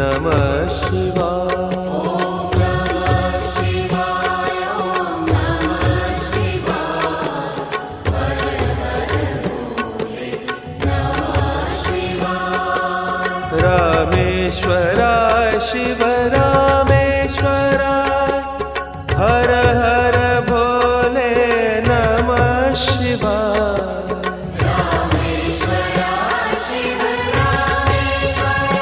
नमः शिवाय। रामेश्वराय शिव रामेश्वराय हर हर भोले नमः शिवाय। रामेश्वराय शिव रामेश्वराय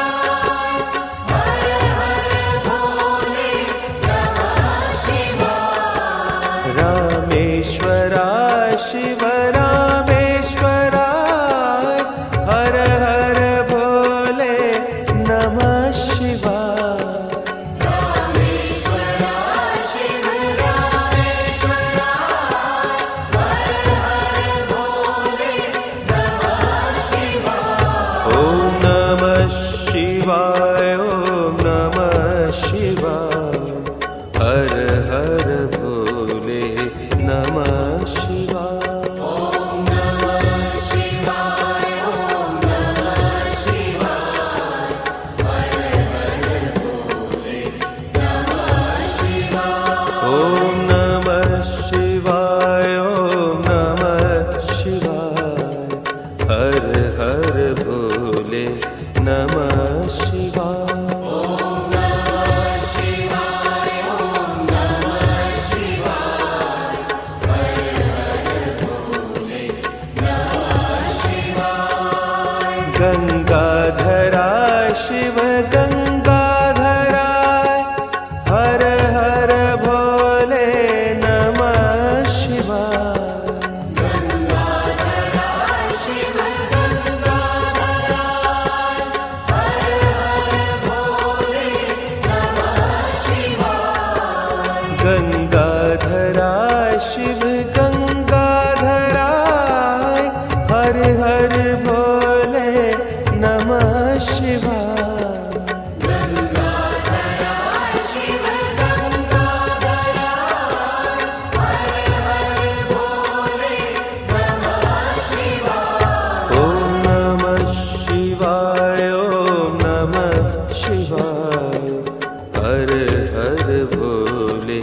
हर हर भोले नमः शिवाय। रामेश्वराय शिव रामेश्वराय हर हर भोले नमः शिवाय। रामेश्वराय शिव रामेश्वराय हर हर भोले नमः शिवाय। ओम नमः शिवाय ओम नमः शिवाय हर हर भोले नमः शिवाय। ओम नमः शिवाय ओम नमः शिवाय हर हर भोले नमः शिवाय। ओम नमः शिवाय ओम नमः शिवाय हर हर भोले नमः शिवाय। ओम नमः शिवाय ओम नमः शिवाय हर हर भोले नमः शिवाय। गंगाधराय शिव गंगाधराय हर हर भोले नमः शिवाय। गंगाधराय शिव गंगाधराय हर हर भोले नमः शिवाय। गंगाधराय शिव गंगाधराय हर हर भोले नमः शिवाय। गंगाधराय शिव गंगाधराय हर हर भोले नमः शिवाय। ओम नमः शिवाय ओम नमः शिवाय हर हर भोले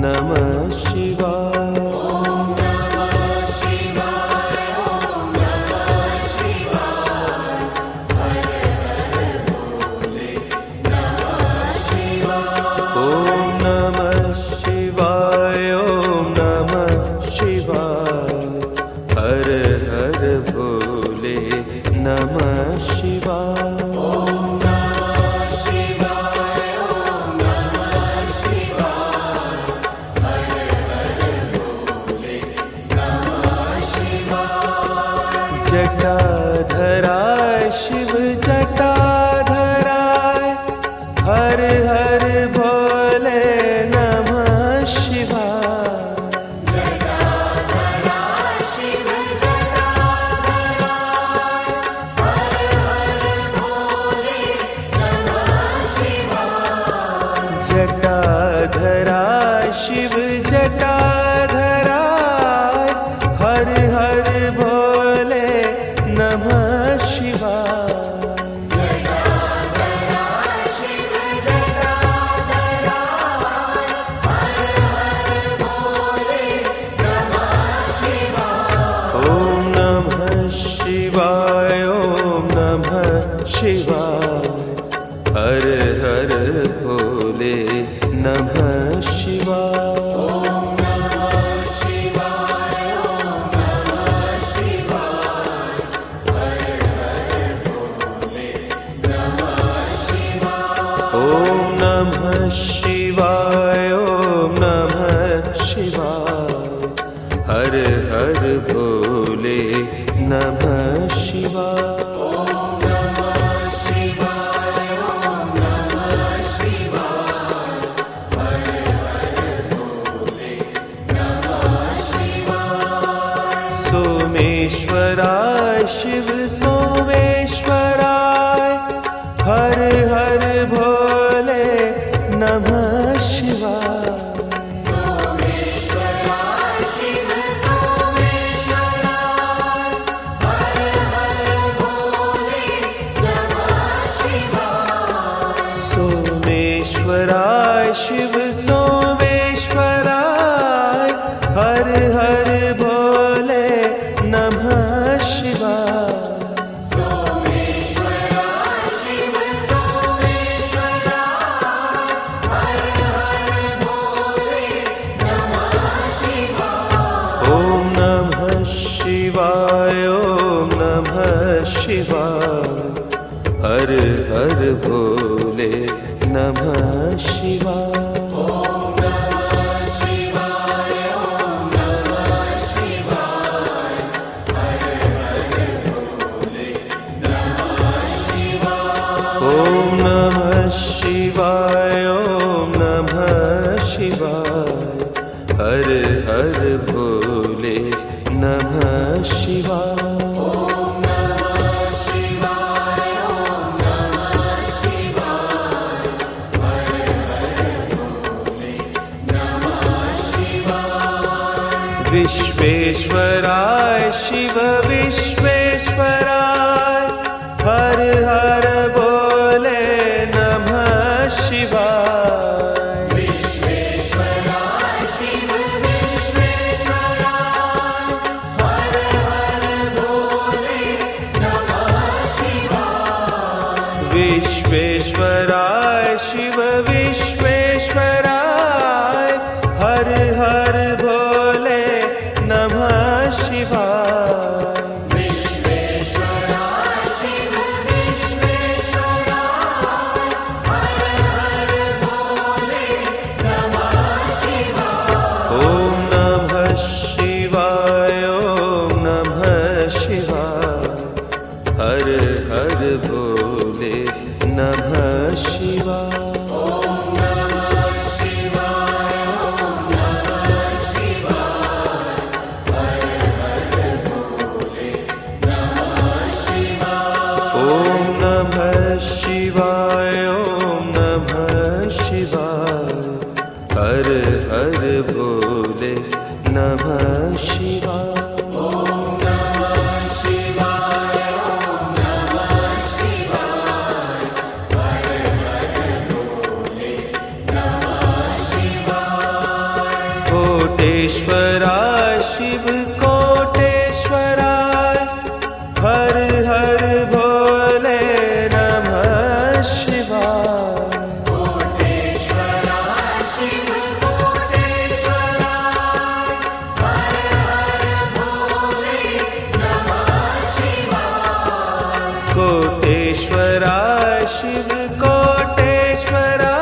नमः शिवाय। ओम नमः शिवाय ओम नमः शिवाय हर हर भोले नमः शिवाय। ओम नमः शिवाय ओम नमः शिवाय हर हर भोले नमः शिवाय। ओम नमः शिवाय ओम नमः शिवाय हर हर भोले नमः शिवाय। जटाधराय शिव जटाधराय हर हर भोले नमः शिवाय। जटाधराय शिव जटाधराय हर हर भोले नमः शिवाय। जटाधराय शिव जटाधराय हर हर भोले नमः शिवाय। जटाधराय शिव जटाधराय हर हर भोले नमः शिवाय। ओम नमः शिवाय ओम नमः शिवाय हर हर भोले नमः शिवाय। ओम नमः शिवाय ओम नमः शिवाय हर हर भोले नमः शिवाय। ओम नमः शिवाय ओम नमः शिवाय हर हर भोले नमः शिवाय। ओम नमः शिवाय ओम नमः शिवाय हर विश्वेश्वराय शिव सोमेश्वराय हर हर भोले नमः शिवाय सोमेश्वराय शिव सोमेश्वराय हर हर भोले नमः शिवाय ओम नमः शिवाय ओम नमः शिवाय हर हर भोले नमः शिवाय ओम नमः शिवाय ओम नमः शिवाय हर हर भोले नमः शिवाय ओम नमः शिवाय ओम नमः शिवाय हर हर भोले नमः शिवाय ओम नमः शिवाय ओम नमः शिवाय हर हर भोले नमः शिवाय विश्वेश्वराय शिव विश्वेश्वराय हर हर भोले नमः शिवाय विश्वेश्वराय शिव विश्वेश्वराय हर हर भोले नमः शिवाय विश्वेश्वराय शिव विश्वेश्वराय हर हर भोले नमः शिवाय विश्वेश्वराय शिव विश्वेश्वराय हर हर भोले नमः शिवाय ओम नमः शिवाय ओम नमः शिवाय हर हर भोले नमः शिवाय ओम नमः शिवाय ओम नमः शिवाय हर हर भोले नमः शिवाय ओम नमः शिवाय ओम नमः शिवाय हर हर भोले नमः शिवाय ओम नमः शिवाय ओम नमः शिवाय हर हर भोले नमः शिवाय कोटेश्वराय शिव कोटेश्वराय हर हर भोले नमः शिवाय कोटेश्वराय शिव कोटेश्वराय हर हर भोले नमः शिवाय कोटेश्वराय शिव कोटेश्वराय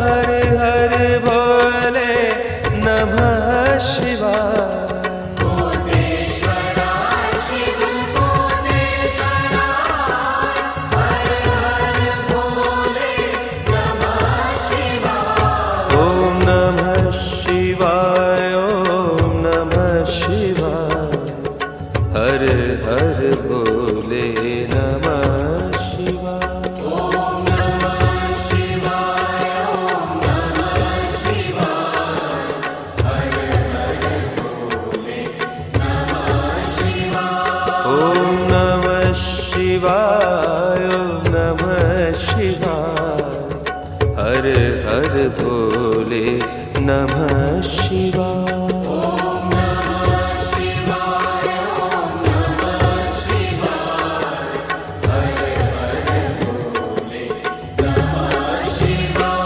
हर हर भोले नमः शिवाय कोटेश्वराय शिव कोटेश्वराय हर हर भोले नमः शिवाय ओम नमः शिवाय ओम नमः शिवाय हर हर भोले नमः शिवाय ओम नमः शिवाय ओम नमः शिवाय हर हर भोले नमः शिवाय ओम नमः शिवाय ओम नमः शिवाय हर हर भोले नमः शिवाय ओम नमः शिवाय ओम नमः शिवाय हर हर भोले नमः शिवाय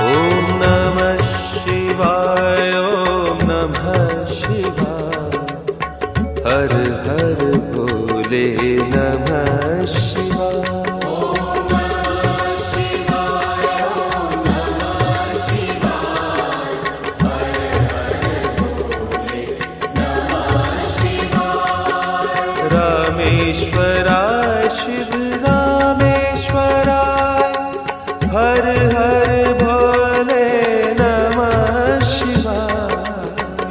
ओम नमः शिवाय ओम नमः शिवाय हर हर भोले नमः शिवाय ओम नमः शिवाय ओम नमः शिवाय हर हर भोले नमः शिवाय रामेश्वराय शिव रामेश्वराय हर हर भोले नमः शिवाय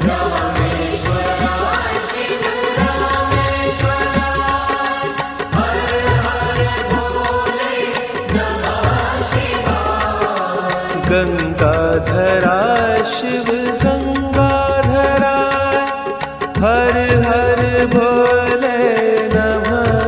रामेश्वराय शिव रामेश्वराय हर हर भोले नमः शिवाय गंगाधराय शिव गंगाधराय हर हर भोले नमः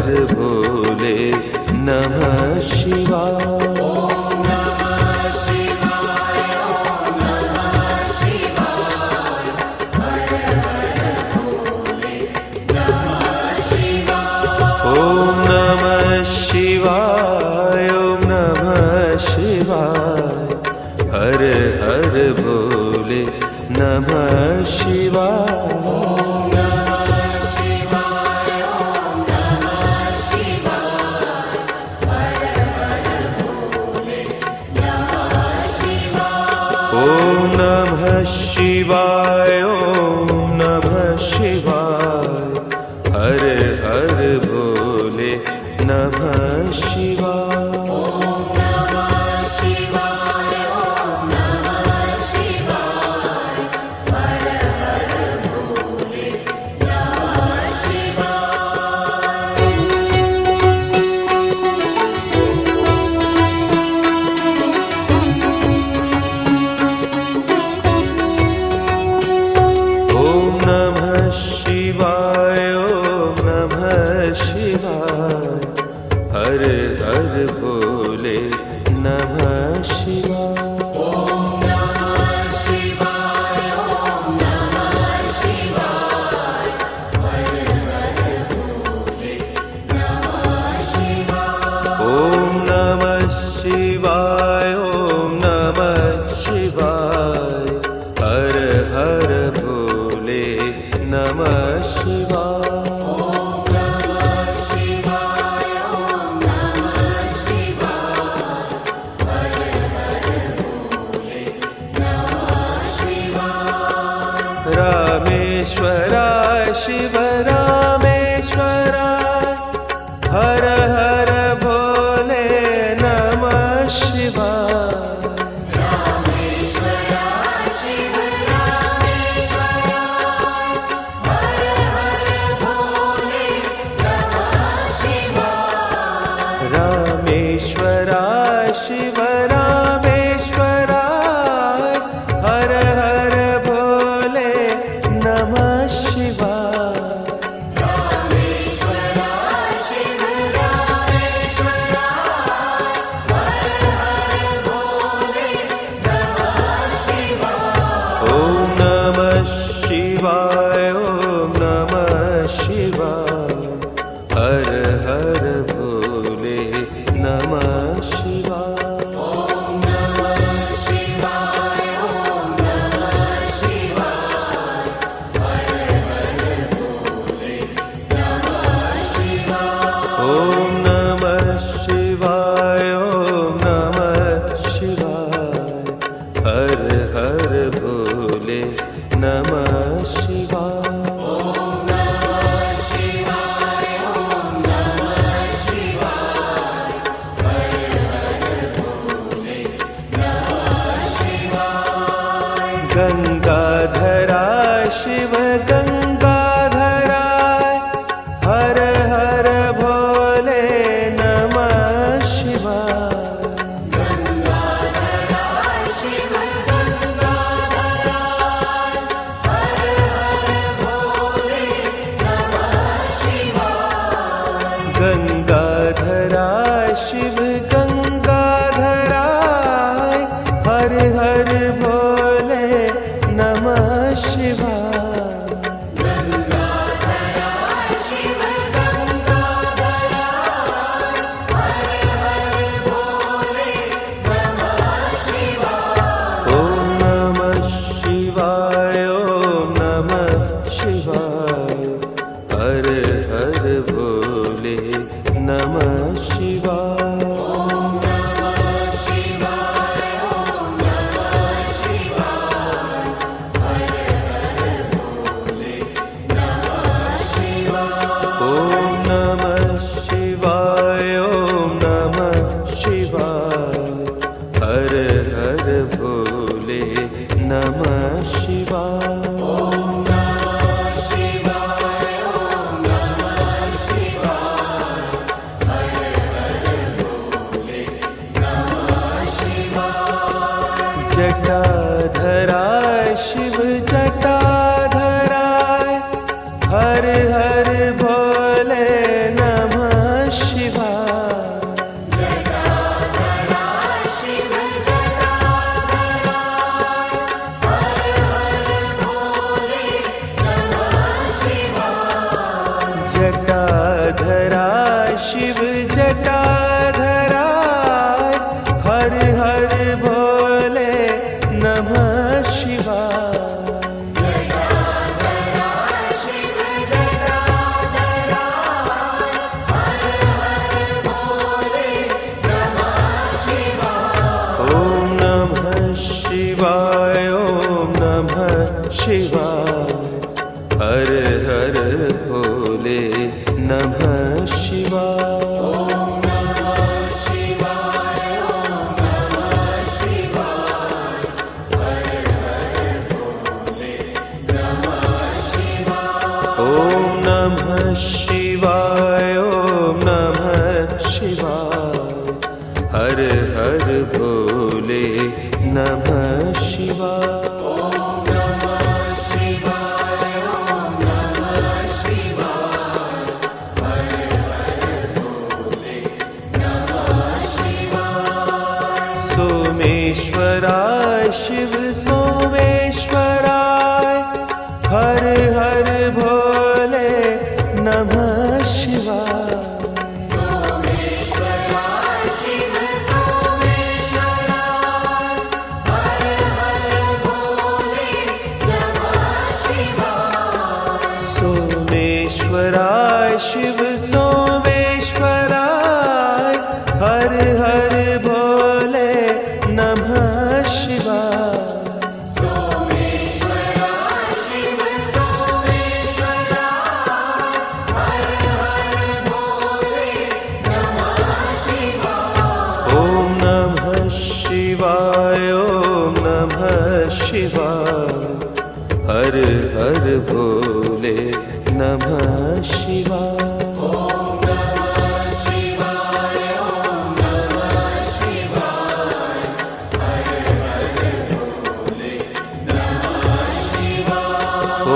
हर भोले नमः शिवाय। ओम नमः शिवाय, ओम नमः शिवाय, हर हर भोले नमः शिवाय। ओम नमः शिवाय, ओम नमः शिवाय, हर हर भोले नमः शिवाय। ओम नमः शिवाय, ओम नमः शिवाय, हर हर भोले नमः शिवाय। ओम नमः शिवाय, ओम नमः शिवाय, हर हर भोले नमः शिवाय। रामेश्वराय शिव रामेश्वराय, हर हर भोले नमः शिवाय। रामेश्वराय शिव रामेश्वराय, हर हर भोले नमः शिवाय। ओम नमः शिवाय, ओम नमः शिवाय, हर हर भोले नमः शिवाय। ओम नमः शिवाय, ओम नमः शिवाय, हर हर भोले नमः शिवाय। गंगाधराय शिव गंगाधराय, हर हर भोले नमः शिवाय। गंगाधराय शिव गंगाधराय, हर हर भोले नमः शिवाय। ओम नमः शिवाय, ओम नमः शिवाय, हर हर भोले नमः शिवाय। ओम नमः शिवाय, ओम नमः शिवाय, हर हर भोले नमः शिवाय। शिव जटाधराय हर हर भोले नमः शिवाय ओम नमः शिवाय ओम नमः शिवाय हर हर भोले नमः शिवाय ओम नमः शिवाय ओम नमः शिवाय हर हर भोले नमः शिवाय सोमेश्वराय शिव सोमेश्वराय हर हर भोले नमः शिवाय सोमेश्वराय शिव सोमेश्वराय हर हर भोले नमः शिवाय ओम नमः शिवाय ओम नमः शिवाय हर हर भोले नमः शिवाय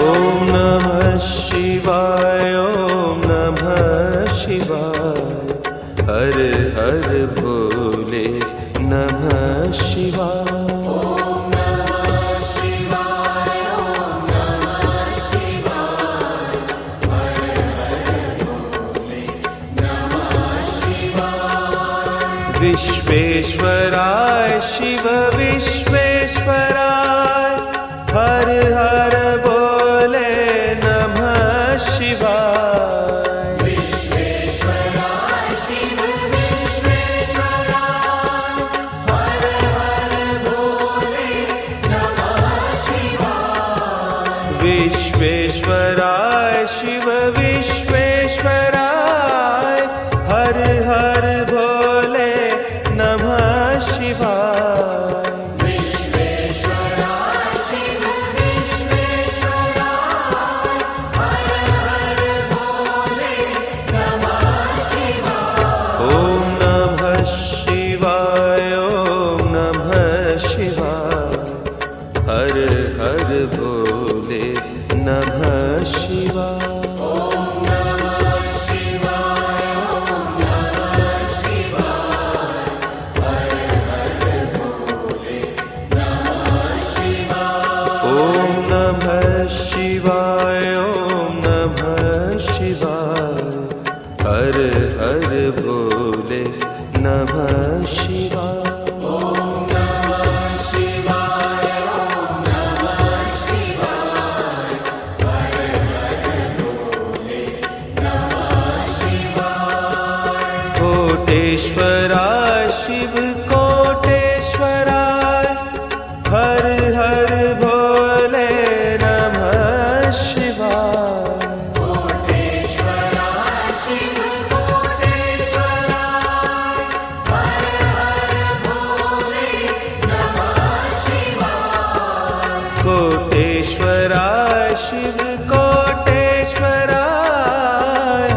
ओम नमः शिवाय ओम नमः शिवाय हर हर भोले नमः शिवाय विश्वेश्वराय शिव विश्वेश्वराय हर हर भोले नमः शिवाय विश्वेश्वराय शिव विश्वेश्वराय हर हर भोले नमः शिवाय ओम नमः शिवाय ओम नमः शिवाय हर हर भोले नमः शिवाय ओम नमः शिवाय ओम नमः शिवाय हर हर भोले नमः शिवाय कोटेश्वराय शिव कोटेश्वराय हर हर भोले नमः शिवाय कोटेश्वराय शिव कोटेश्वराय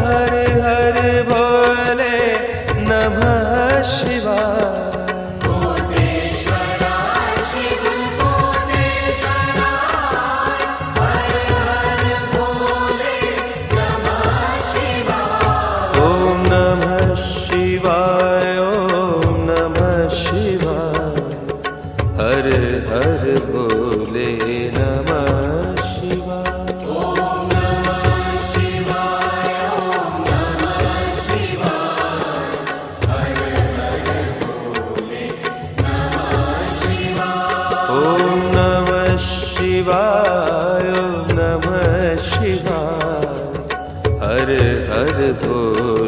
हर हर भोले नमः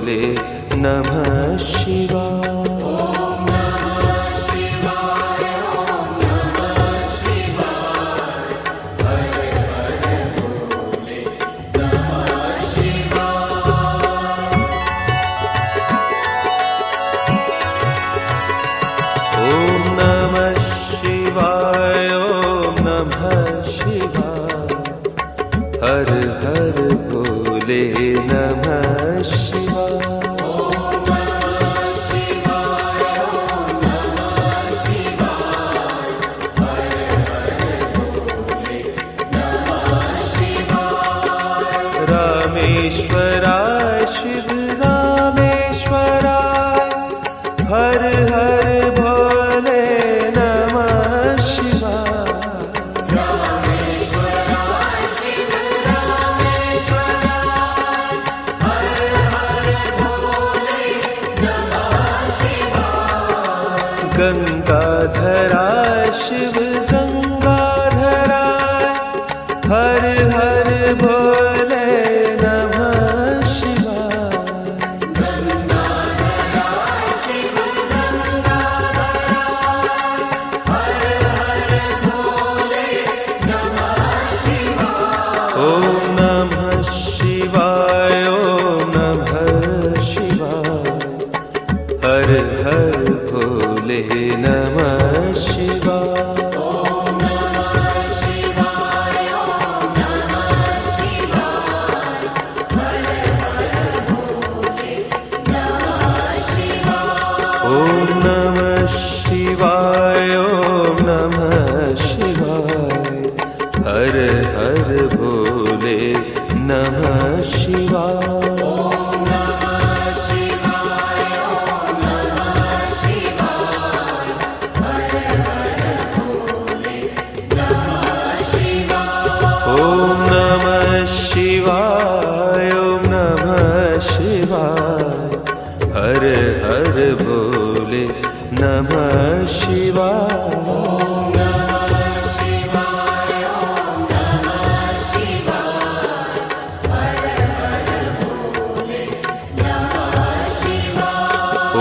भोले नमः शिवाय। हर हर भोले नमः शिवाय। रामेश्वराय शिव रामेश्वराय हर हर भोले नमः शिवाय। गंगाधरा शिव गंगाधरा हर हर भोले नमः शिवाय। गंगाधरा शिव गंगाधरा हर हर भोले नमः शिवाय। ओम नमः शिवाय ओम नमः शिवाय हर हर भोले नमः शिवाय। ओम नमः शिवाय ओम नमः शिवाय हर हर भोले नमः शिवाय। ओम नमः शिवाय ओम नमः शिवाय हर हर भोले नमः शिवाय।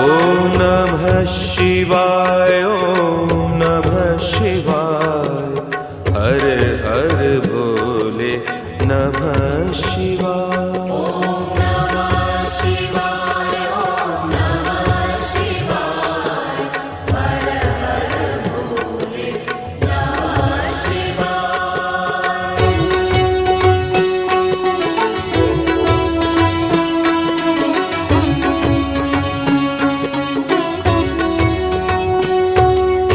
ओम नमः शिवाय ओम नमः शिवाय हर हर भोले नमः शिवाय। ओम नमः शिवाय ओम नमः शिवाय हर हर भोले नमः शिवाय।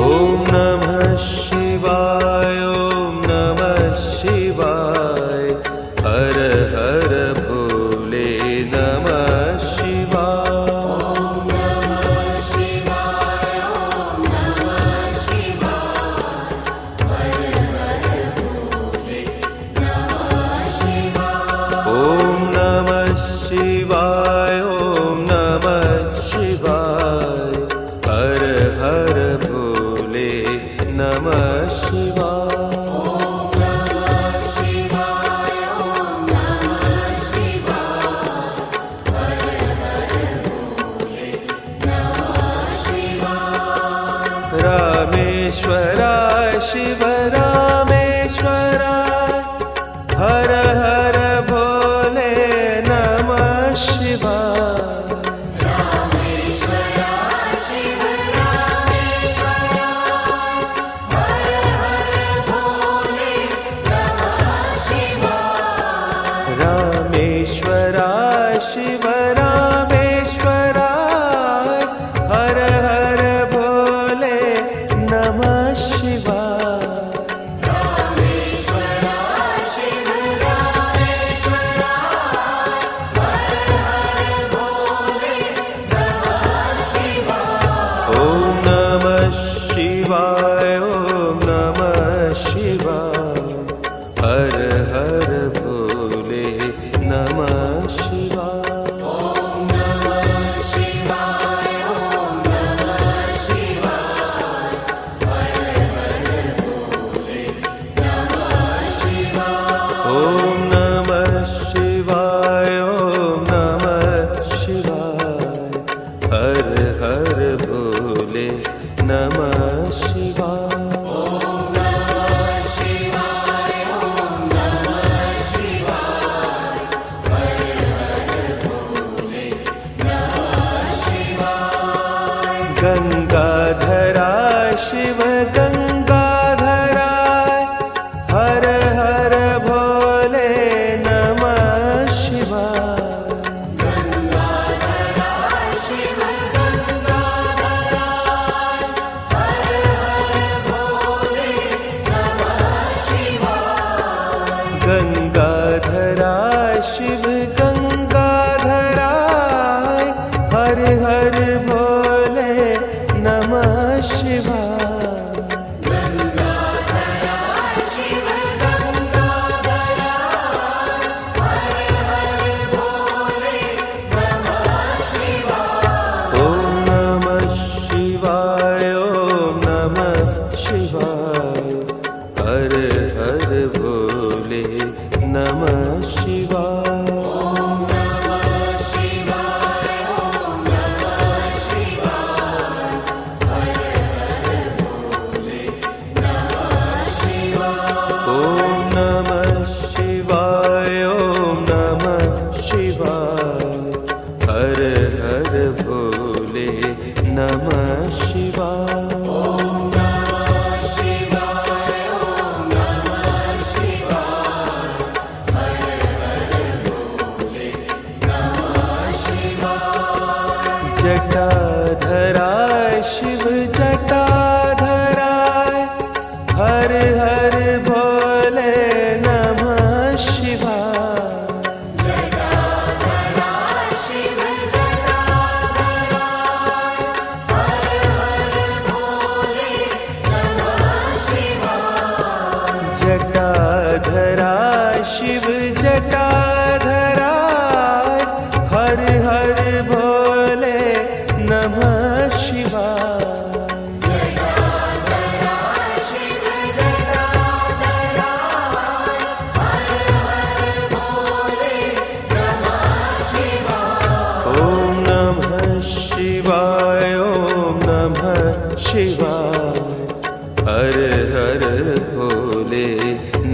ओम नमः शिवाय ओम नमः शिवाय हर हर भोले नमः शिवाय। ओम नमः शिवाय ओम नमः शिवाय हर हर भोले नमः शिवाय। रामेश्वराय शिव रामेश्वराय हर हर भोले नमः शिवाय। रामेश्वराय शिव रामेश्वराय हर हर भोले नमः शिवाय। ओम नमः शिवाय ओम नमः शिवाय हर हर भोले नमः शिवाय। ओम नमः शिवाय ओम नमः शिवाय नमः शिवाय। गंगाधरा शिव गंगाधराय हर हर भोले नमः शिवाय। गंगाधरा शिव गंगाधराय हर हर भोले नमः शिवाय। गंगाधरा शिव गंगाधराय हर हर भोले नमः शिवाय। गंगाधरा शिव गंगाधराय हर हर भोले नमः शिवाय। ओम नमः शिवाय ओम नमः शिवाय हर हर भोले नमः शिवाय। ओम नमः शिवाय ओम नमः शिवाय हर हर भोले नमः शिवाय। ओम नमः शिवाय ओम नमः शिवाय हर हर भोले नमः शिवाय। ओम नमः शिवाय ओम नमः शिवाय हर हर भोले नमः शिवाय। जटाधरा शिव जटाधराय हर हर भोले नमः शिवाय। जटाधरा शिव जटाधराय हर हर भोले नमः शिवाय। जटाधरा शिव जटाधराय हर हर भोले नमः शिवाय। जटाधरा शिव जटाधराय हर हर भोले नमः शिवाय। ओम नमः शिवाय ओम नमः शिवाय हर हर भोले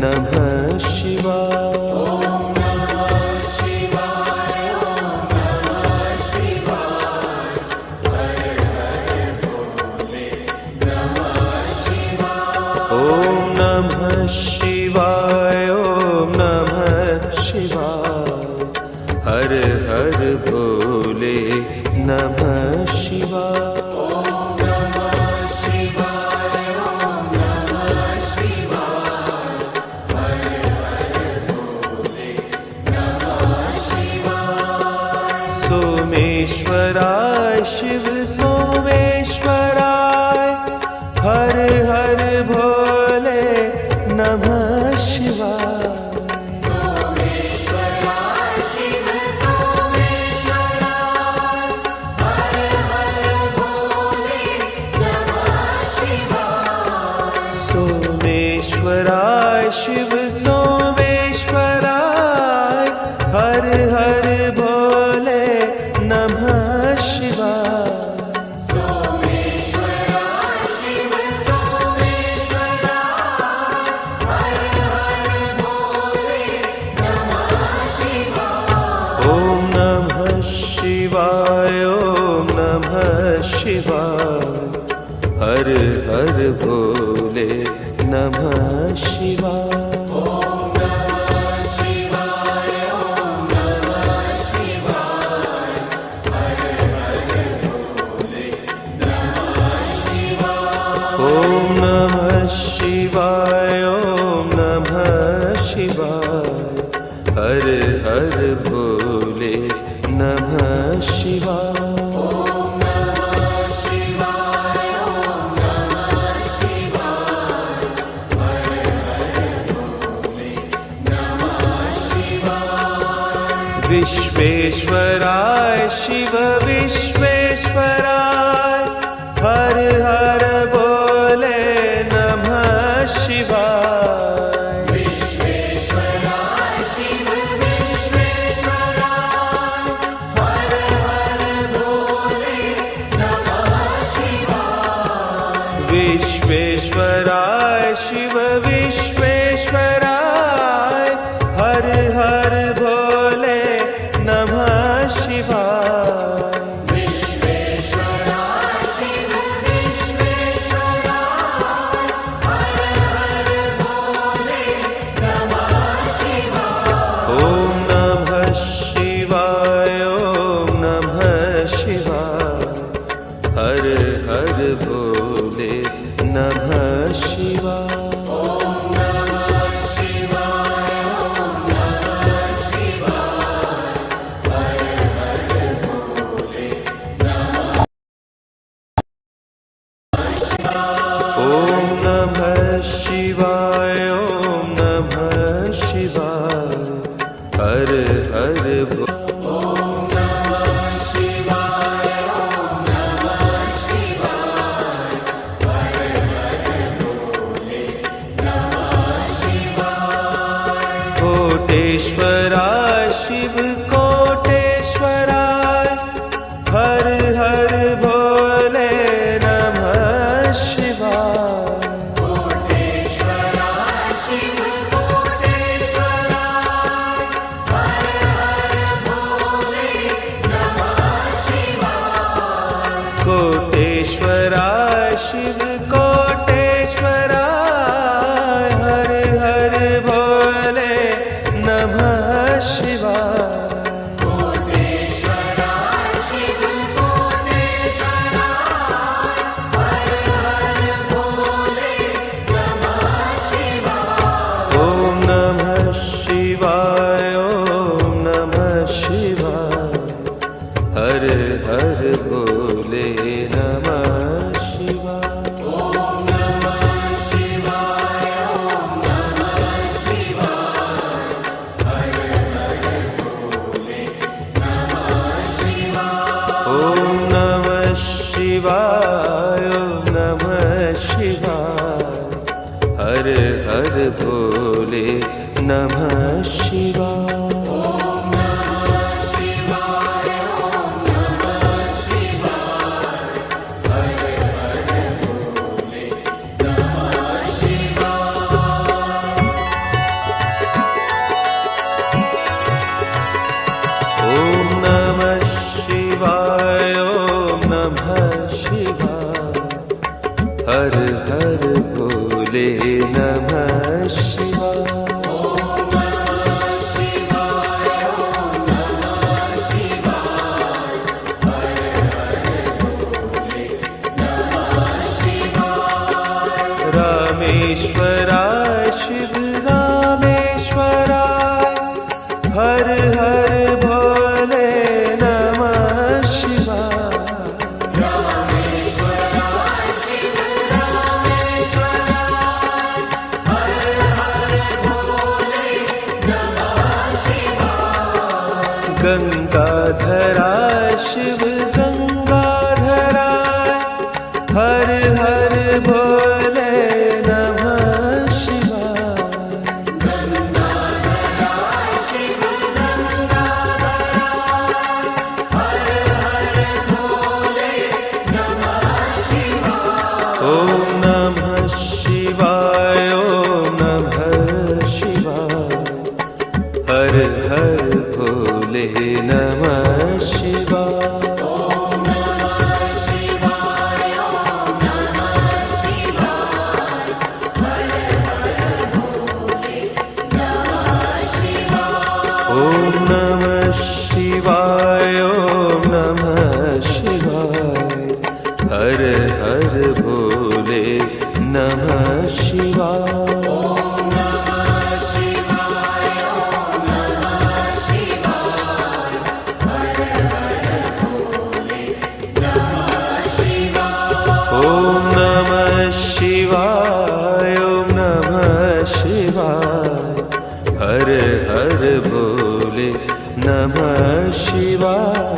नमः शिवाय। ओम नमः शिवाय ओम नमः शिवाय हर हर भोले नमः शिवाय। ओम नमः शिवाय ओम नमः शिवाय हर हर भोले नमः शिवाय। ओम नमः शिवाय ओम नमः शिवाय हर हर भोले नमः शिवाय। सोमेश्वराय शिव सोमेश्वराय हर हर भोले नमः शिवाय। सोमेश्वराय शिव सोमेश्वराय हर हर भोले नमः शिवाय। सोमेश्वराय शिव सोमेश्वराय हर हर भोले नमः शिवाय। सोमेश्वराय शिव सोमेश्वराय हर हर भोले नमः शिवाय। ओम नमः शिवाय ओम नमः शिवाय हर हर भोले नमः शिवाय। ओम नमः शिवाय ओम नमः शिवाय हर हर भोले नमः शिवाय। ओम नमः शिवाय ओम नमः शिवाय हर हर भोले नमः शिवाय। ओम नमः शिवाय ओम नमः शिवाय हर हर भोले नमः शिवाय। विश्वेश्वराय शिव विश्वेश्वराय हर हर भोले नमः शिवाय। विश्वेश्वराय शिव विश्वेश्वराय हर हर भोले नमः शिवाय। भोले नमः शिवाय। ॐ नमः शिवाय ॐ नमः शिवाय हर हर कोटेश्वराय शिव कोटेश्वराय हर हर भोले नमः शिवाय। कोटेश्वराय शिव कोटेश्वराय हर हर भोले नमः शिवाय। ॐ नमः शिवाय ॐ नमः शिवाय हर हर भोले नमः शिवाय। ॐ नमः शिवाय ॐ नमः शिवाय हर हर भोले नमः शिवाय। ॐ नमः शिवाय ॐ नमः शिवाय हर हर भोले नमः शिवाय। रामेश्वराय शिव रामेश्वराय हर हर भोले नमः शिवाय। गंगाधराय शिव गंगाधराय हर हर भोले नमः शिवाय। ॐ नमः शिवाय ॐ नमः शिवाय हर हर भोले नमः शिवाय। ॐ नमः शिवाय ॐ नमः शिवाय हर हर भोले नमः शिवाय। ॐ नमः शिवाय ॐ नमः शिवाय हर हर भोले नमः शिवाय।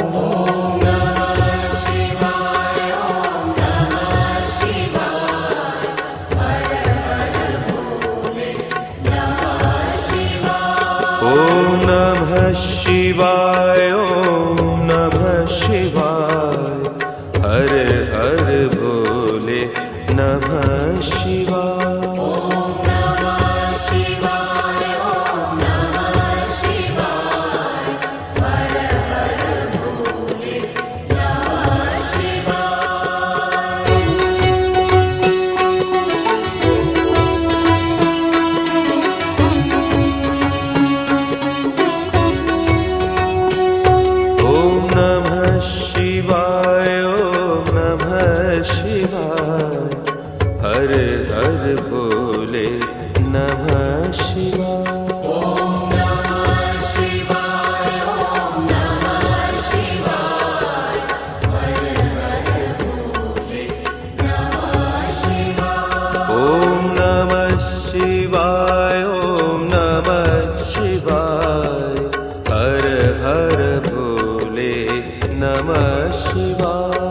शिवाय।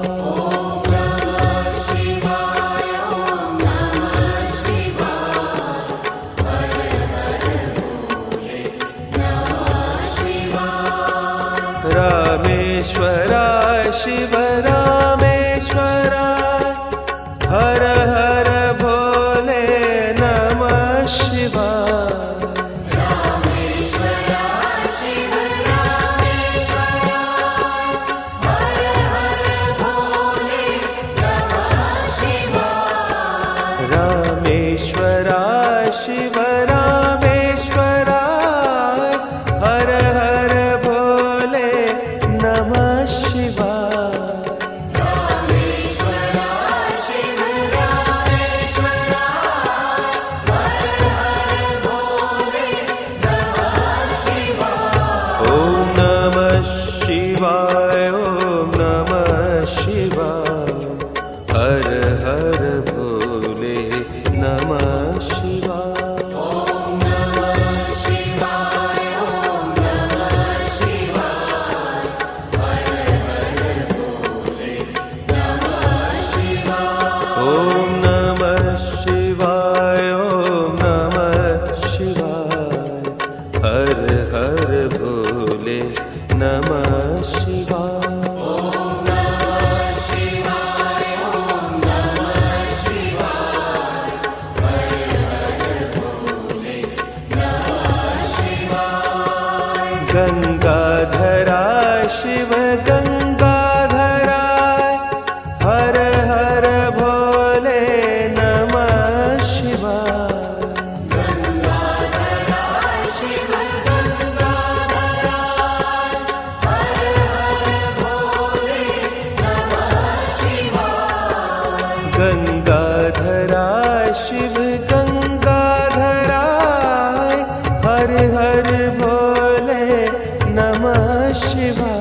रामेश्वराय शिव रामेश्वराय हर हर भोले नमः शिवाय। रामेश्वराय शिव रामेश्वराय हर हर भोले नमः शिवाय। ओम नमः शिवाय ओम नमः शिवाय हर हर भोले नमः शिवाय। ओम नमः शिवाय ओम नमः शिवाय हर हर भोले नमः शिवाय। गंगाधराय शिव गंगाधराय हर हर भोले नमः शिवाय। गंगाधराय शिव गंगाधराय हर हर भोले नमः शिवाय।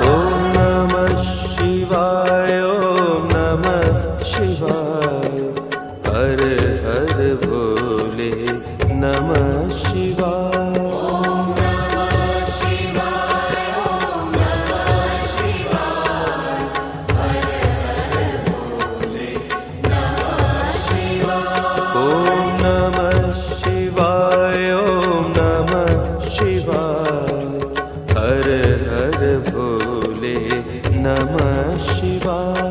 ओम नमः शिवाय ओम नमः शिवाय हर हर भोले नमः शिवाय। ओम नमः शिवाय ओम नमः शिवाय हर हर भोले नमः शिवाय।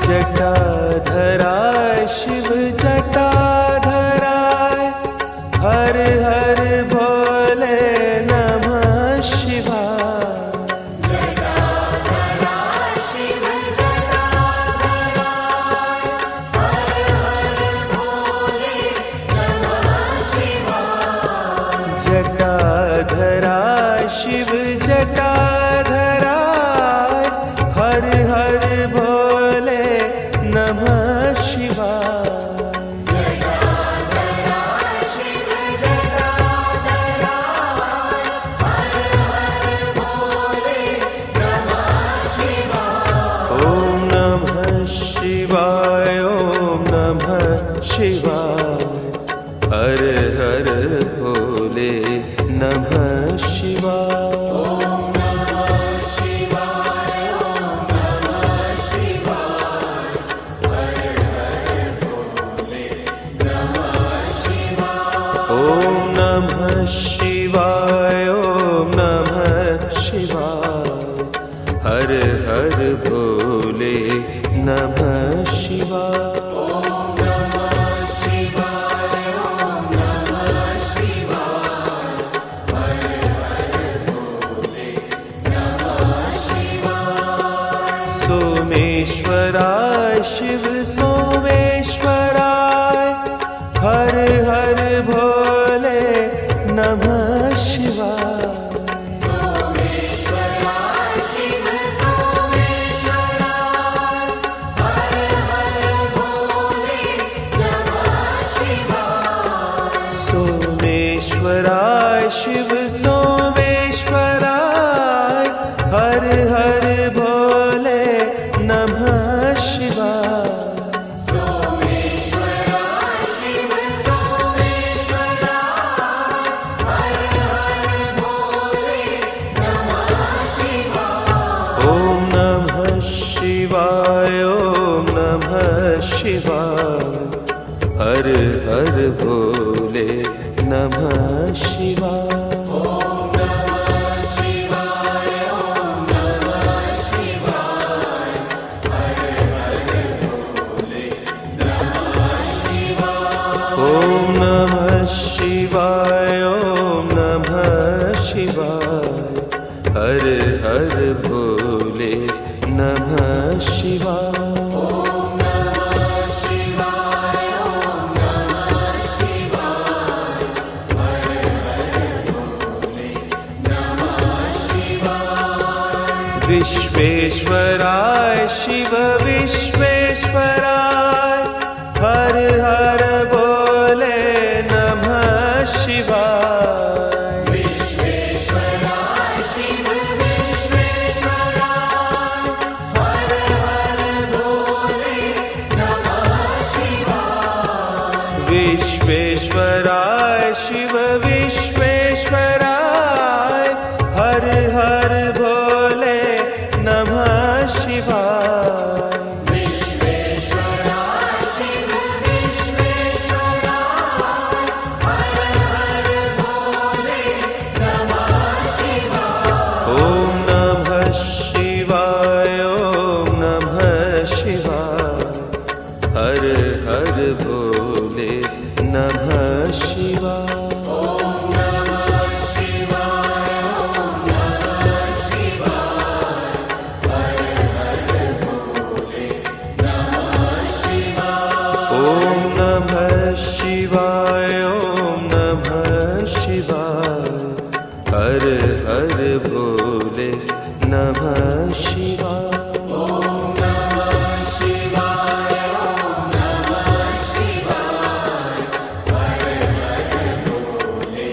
जटाधराय शिव जटाधराय हर हर भोले नमः शिवाय। जटाधराय शिव जटाधराय हर हर भोले नमः शिवाय। ओम नमः शिवाय ओम नमः शिवाय हर हर भोले नमः शिवाय। ओम नमः शिवाय ओम नमः शिवाय हर हर भोले नमः शिवाय। सोमेश्वराय शिव सोमेश्वराय हर हर भोले नमः शिवाय। रामेश्वराय शिव सोमेश्वराय हर हर भोले नमः शिवाय सोमेश्वराय शिव सोमेश्वराय हर हर भोले नमः शिवाय ओम नमः शिवाय ओम नमः शिवाय हर हर भोले नमः शिवाय ओम नमः शिवाय ओम नमः शिवाय हर हर भोले नमः शिवाय ओम नमः शिवाय ओम नमः शिवाय हर हर भोले नमः शिवाय ओम नमः शिवाय ओम नमः शिवाय हर हर भोले नमः शिवाय विश्वेश्वराय शिव विश्वेश्वराय हर हर भोले नमः शिवाय विश्वेश्वराय शिव विश्वेश्वराय हर हर भोले नमः शिवाय विश्वेश्वराय शिव विश्वेश्वराय हर हर भोले नमः शिवाय विश्वेश्वराय शिव विश्वेश्वराय हर हर भोले नमः शिवाय ओम नमः शिवाय ओम नमः शिवाय हर हर भोले नमः शिवाय ओम नमः शिवाय ओम नमः शिवाय हर हर भोले नमः शिवाय ओम नमः शिवाय ओम नमः शिवाय हर हर भोले नमः शिवाय ओम नमः शिवाय ओम नमः शिवाय हर हर भोले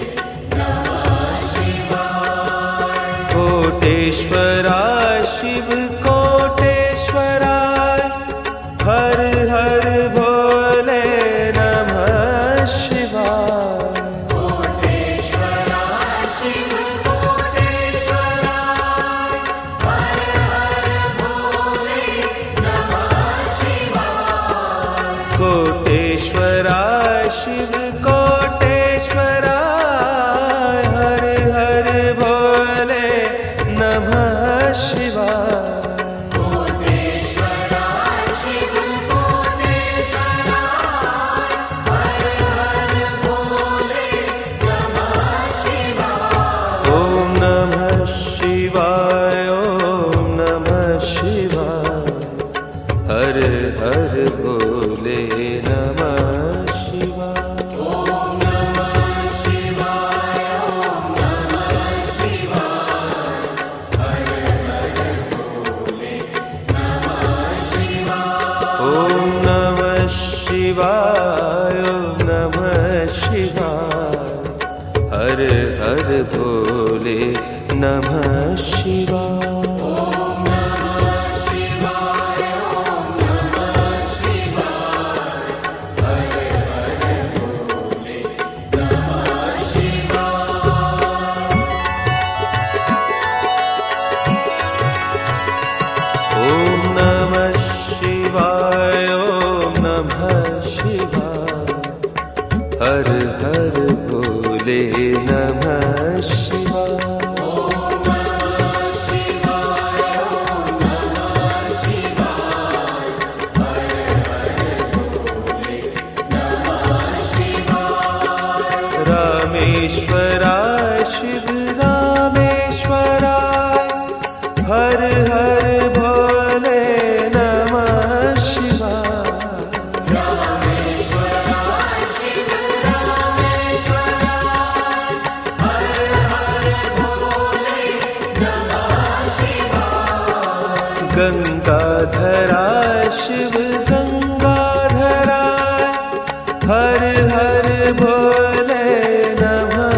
नमः शिवाय कोटेश्वराय शिव कोटेश्वराय हर हर भोले नमः शिवाय कोटेश्वराय शिव कोटेश्वराय हर हर भोले नमः शिवाय कोटेश्वराय शिव कोटेश्वराय हर हर भोले नमः शिवाय कोटेश्वराय शिव कोटेश्वराय हर हर भोले नमः शिवाय ओम नमः शिवाय ओम नमः शिवाय हर हर भोले नमः शिवाय ओम नमः शिवाय ओम नमः शिवाय हर हर भोले नमः शिवाय ओम नमः शिवाय ओम नमः शिवाय हर हर भोले नमः शिवाय ओम नमः शिवाय ओम नमः शिवाय हर हर भोले नमः शिवाय ओम नमः शिवाय ओम नमः शिवाय हर हर भोले नमः शिवाय ओम नमः शिवाय ओम नमः शिवाय हर हर भोले नमः शिवाय रामेश्वराय शिव रामेश्वराय हर हर भोले नमः शिवाय रामेश्वराय शिव रामेश्वराय हर हर भोले नमः शिवाय गंगाधराय शिव गंगाधराय हर हर भोले नमः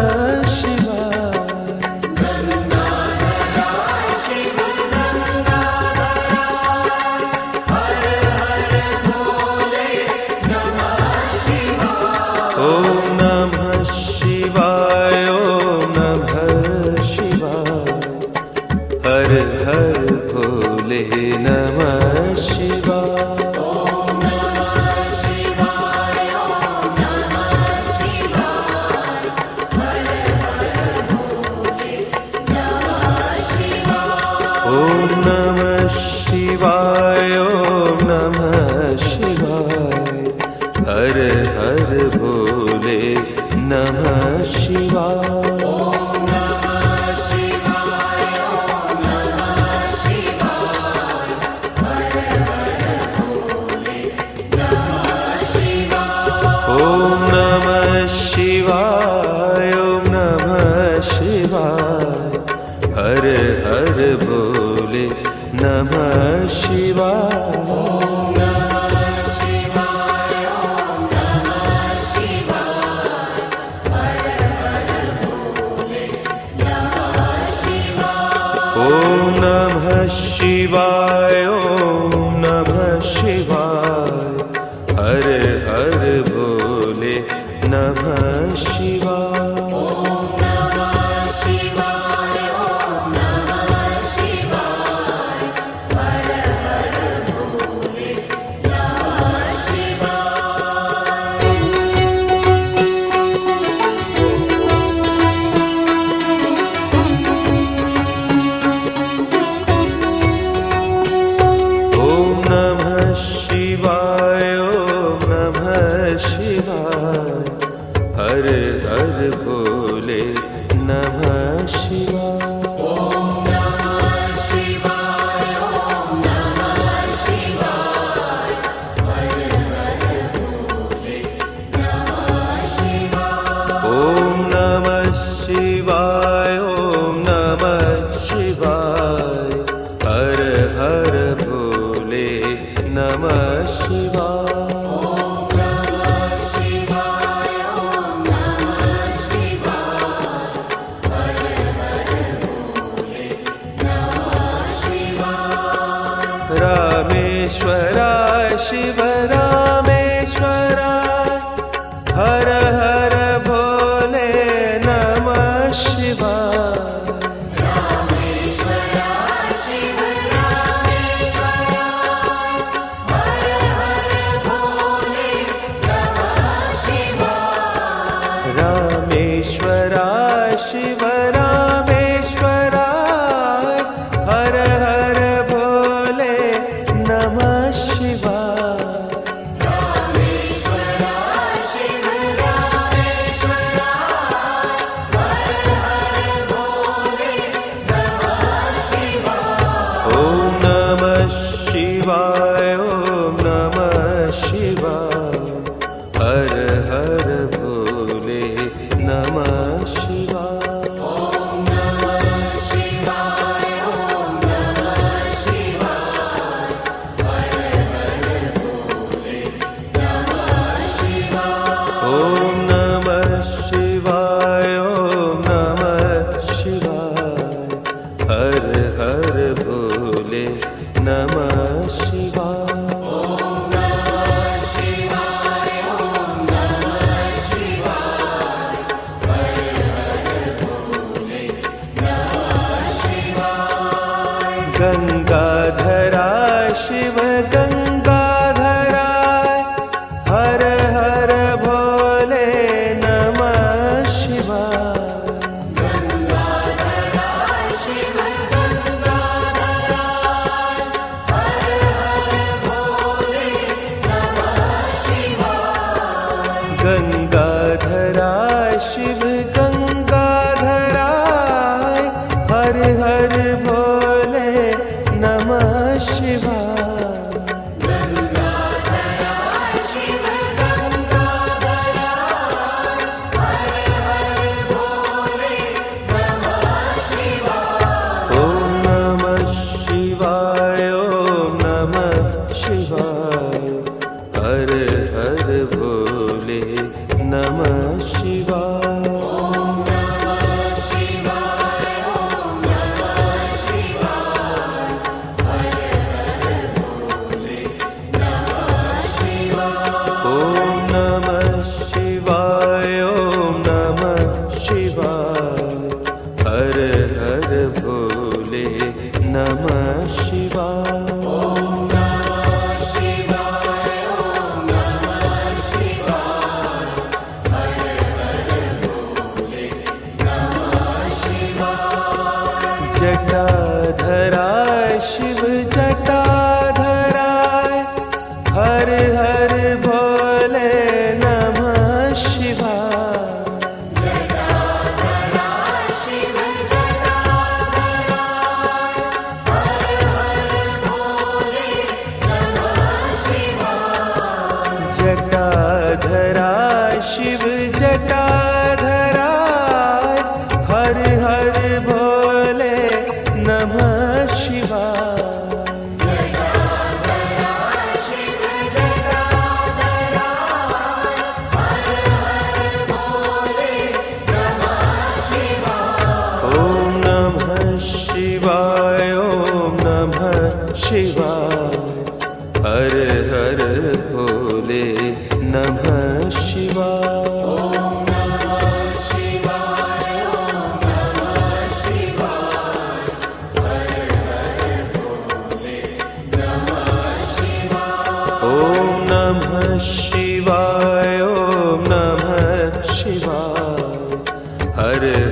जटाधराय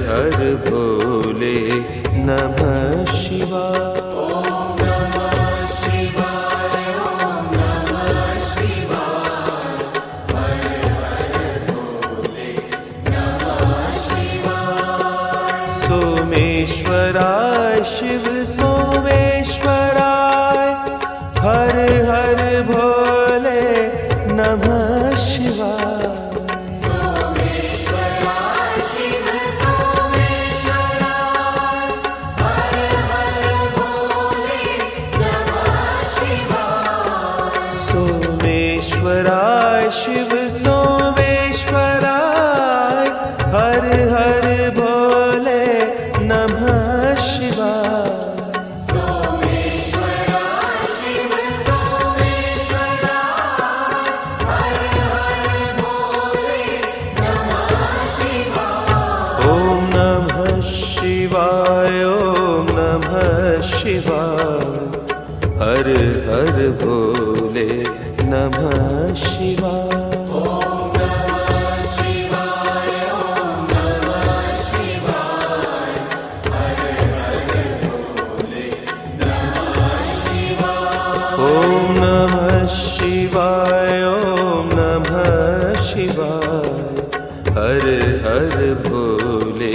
हर भोले नमः शिवाय। सोमेश्वराय शिव सोमेश्वराय हर हर भोले नमः शिवाय। सोमेश्वराय शिव सोमेश्वराय हर हर भोले नमः शिवाय। ओम नमः शिवाय ओम नमः शिवाय हर हर भोले नमः शिवाय। ओम नमः शिवाय ओम नमः शिवाय हर हर भोले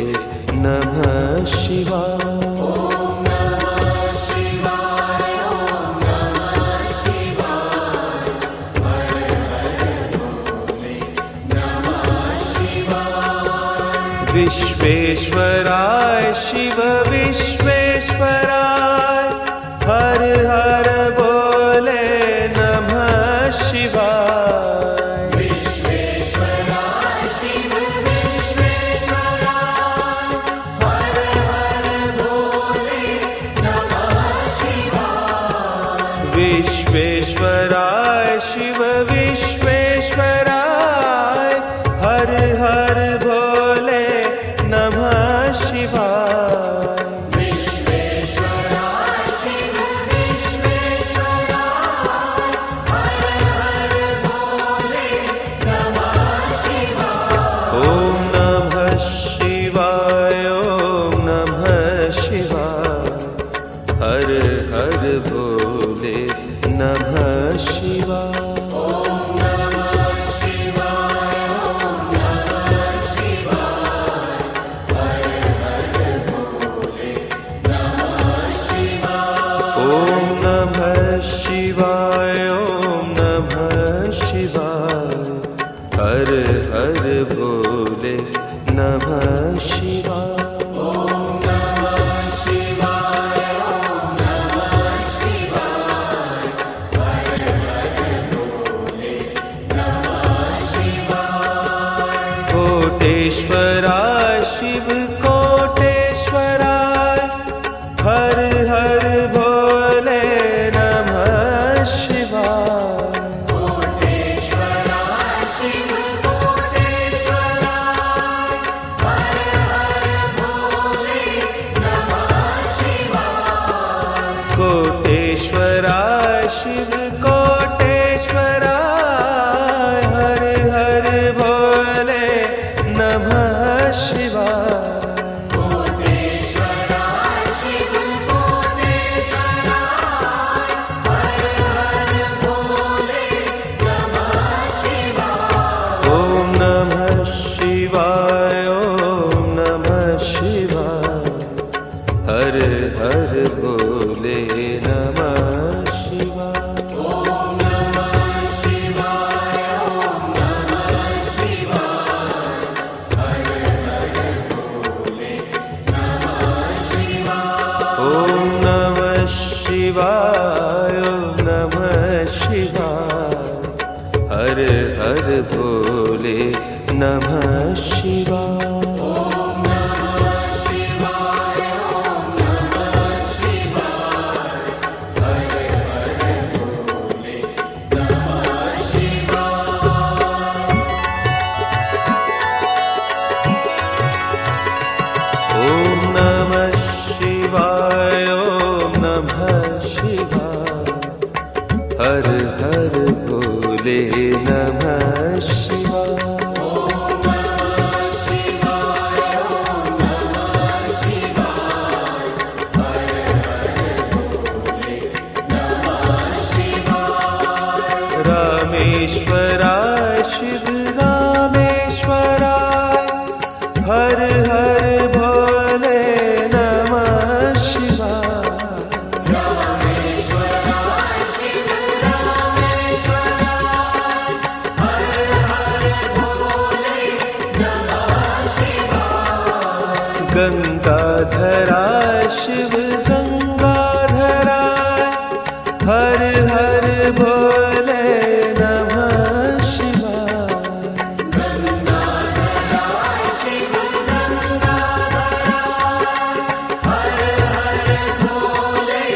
नमः शिवाय। विश्वेश्वराय शिव विश्वेश्वराय हर हर भोले नमः शिवाय। विश्वेश्वराय शिव विश्वेश्वराय हर हर भोले नमः शिवाय। विश्वेश्वराय शिव विश्वेश्वराय हर हर भोले नमः शिवाय। विश्वेश्वराय शिव विश्वेश्वराय हर हर भोले नमः शिवाय। ओम नमः शिवाय ओम नमः शिवाय हर हर भोले नमः शिवाय। ओम नमः शिवाय ओम नमः शिवाय हर हर भोले नमः शिवाय। कोटेश्वराय शिव कोटेश्वराय हर हर भोले नमः शिवाय। कोटेश्वराय शिव कोटेश्वराय हर हर भोले नमः शिवाय। कोटेश्वराय शिव कोटेश्वराय हर हर भोले नमः शिवाय। कोटेश्वराय शिव कोटेश्वराय हर हर भोले नमः शिवाय। ओम नमः शिवाय ओम नमः शिवाय हर हर भोले नमः शिवाय। ओम नमः शिवाय ओम नमः शिवाय हर हर भोले नमः शिवाय। ओम नमः शिवाय ओम नमः शिवाय हर हर भोले नमः शिवाय। ओम नमः शिवाय ओम नमः शिवाय हर हर भोले नमः शिवाय। ओम नमः शिवाय ओम नमः शिवाय हर हर भोले नमः शिवाय। ओम हर भोले नमः शिवाय। रामेश्वराय शिव रामेश्वराय, हर हर भोले नमः शिवाय। गंगाधरा शिव गंगाधराय, हर हर भोले नमः शिवाय। गंगाधराय शिव गंगाधराय, हर हर भोले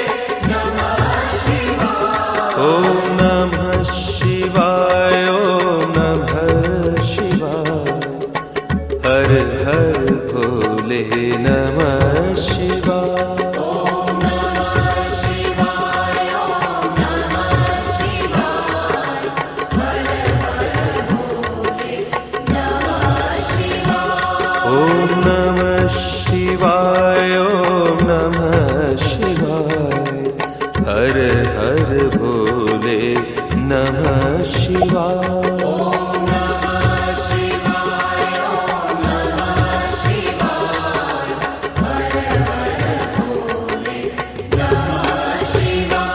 नमः शिवाय। ओम नमः शिवाय, ओम नमः शिवाय, हर हर भोले नमः शिवाय। ओम नमः शिवाय, ओम नमः शिवाय, हर हर भोले नमः शिवाय। ओम नमः शिवाय, ओम नमः शिवाय, हर हर भोले नमः शिवाय। ओम नमः शिवाय, ओम नमः शिवाय, हर हर भोले नमः शिवाय।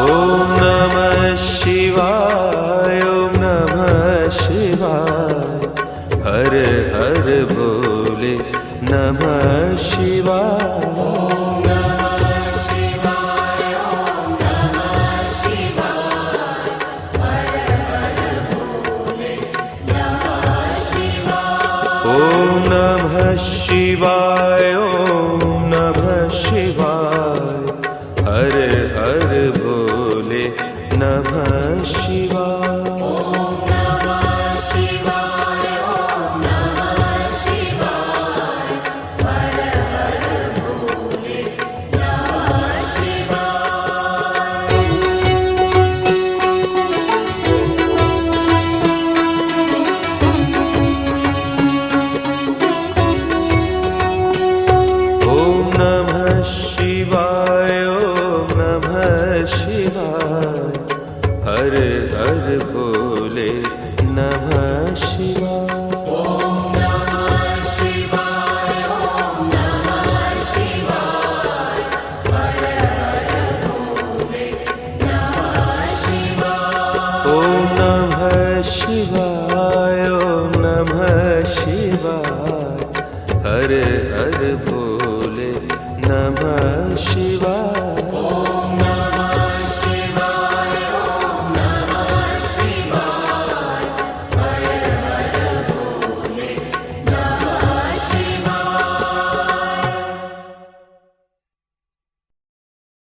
ओम नमः शिवाय, ओम नमः शिवाय, हर हर भोले नमः शिवाय। ओम नमः शिवाय, ओम नमः शिवाय, हर हर भोले नमः शिवाय। ओम नमः शिवाय, ओम नमः शिवाय, हर हर भोले नमः शिवाय। ओम नमः शिवाय, ओम नमः शिवाय, हर हर भोले नमः शिवाय। ओम नमः शिवाय, ओम नमः शिवाय, हर हर भोले नमः शिवाय। ओम नमः शिवाय, ओम नमः शिवाय, हर हर भोले नमः शिवाय। ओम नमः शिवाय, ओम नमः शिवाय, हर हर भोले नमः शिवाय।